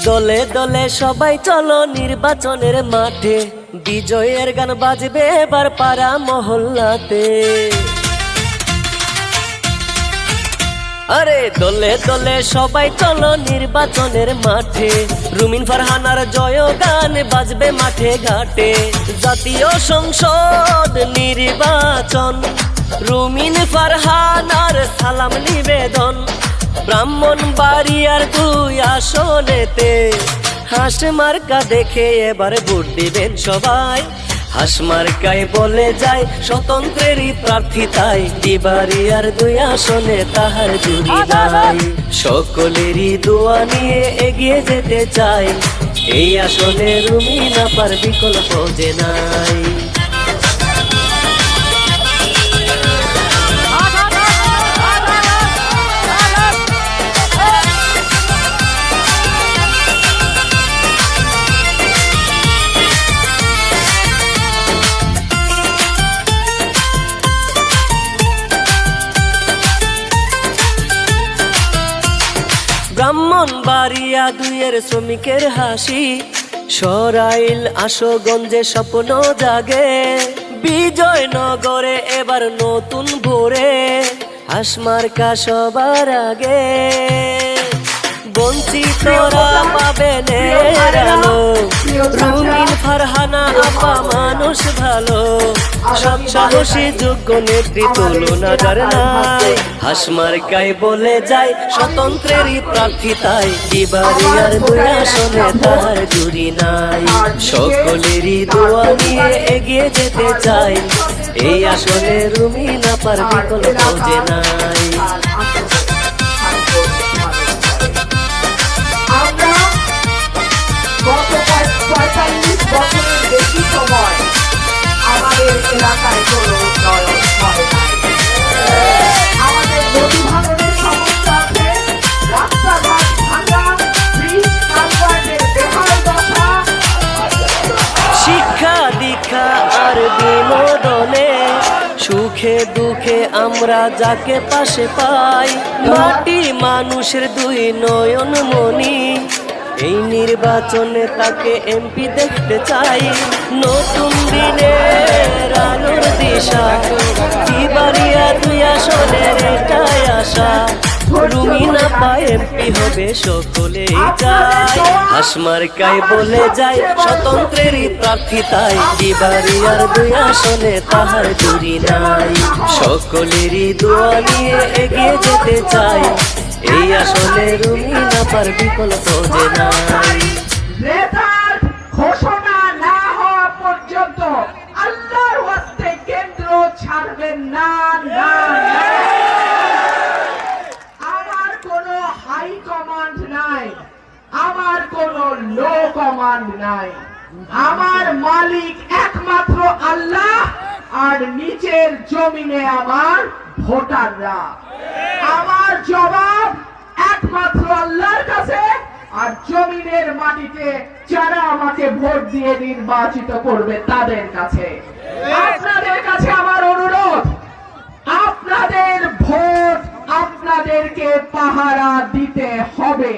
দলে দলে সবাই চলো নির্বাচনের মাঠে, বিজয়ের গান বাজবে এবার পাড়া মহল্লাতে। আরে দলে দলে সবাই চলো নির্বাচনের মাঠে, রুমিন ফারহানার জয় গান বাজবে মাঠে ঘাটে। জাতীয় সংসদ নির্বাচন, রুমিন ফারহানার সালাম নিবেদন। ব্রাহ্মণবাড়িয়ার 2 আসনেতে হাঁস মার্কা দেখে এবার ভোট দিবেন সবাই। হাঁস মার্কায় বলে যায় স্বতন্ত্রেরই প্রার্থী তাই, দিবাড়িয়ার 2 আসনে তাহার জুড়ি নাই। সকলেরই দোয়া নিয়ে এগিয়ে যেতে চাই, এই আসনে রুমিন আপার বিকল্প যে নাই। ব্রাহ্মণবাড়িয়া 2 শ্রমিকের হাসি, সরাইল আশুগঞ্জে স্বপ্ন জাগে। বিজয়নগরে এবার নতুন ভোরে, হাঁস মার্কা সবার আগে। বঞ্চিতরা পাবেন এর আলো, রুমিন ফারহানা আপা মানুষ ভালো। সব সাহসী যোগ্য নেত্রী তুলনা যার নাই, হাঁস মার্কায় বলে যায় স্বতন্ত্রেরই প্রার্থী তাই, দিবাড়িয়ার 2 আসনে তাহার জুড়ি নাই। সকলেরই দোয়া নিয়ে এগিয়ে যেতে চাই, এই আসনে রুমিন আপার বিকল্প যে নাই। গত 45 বছরের বেশি সময় আমাদের এলাকায় কোনো উন্নয়ন হয় নাই। আমাদের নদী ভাঙনের সমস্যা আছে, রাস্তাঘাট ভাঙা, ব্রিজ কালভার্টের বেহাল দশা। শিক্ষা দীক্ষা আর বিনোদনে, সুখে দুঃখে আমরা যাকে পাশে পাই। মাটি মানুষের 2 নয়ন মনি, এই নির্বাচনে তাকে এমপি দেখতে চাই। নতুন দিনের আলোর দিশা, দিবাড়িয়া 2 আসনের এটাই আশা। রুমিন আপা এমপি হবে সকলেই চায়, হাঁস মার্কায় বলে যায় স্বতন্ত্রেরই প্রার্থী তাই, দিবাড়িয়ার 2 আসনে তাহার জুড়ি নাই। সকলেরই দোয়া নিয়ে এগিয়ে যেতে চাই, এই আসলে রুমিন আপার বিকল্প যে নাই। নেতার ঘোষণা না হওয়া পর্যন্ত আল্লাহর ওয়াস্তে কেন্দ্র ছাড়বেন না। আমার কোনো হাই কমান্ড নাই, আমার কোনো লো কমান্ড নাই। আমার মালিক একমাত্র আল্লাহ, আর নিচের জমিনে আমার ভোটাররা। আমার জবাব একমাত্র আল্লাহর কাছে, আর জমিনের মাটিতে যারা আমাকে ভোট দিয়ে নির্বাচিত করবে তাদের কাছে। আপনাদের কাছে আমার অনুরোধ, আপনাদের ভোট আপনাদেরকে পাহারা দিতে হবে।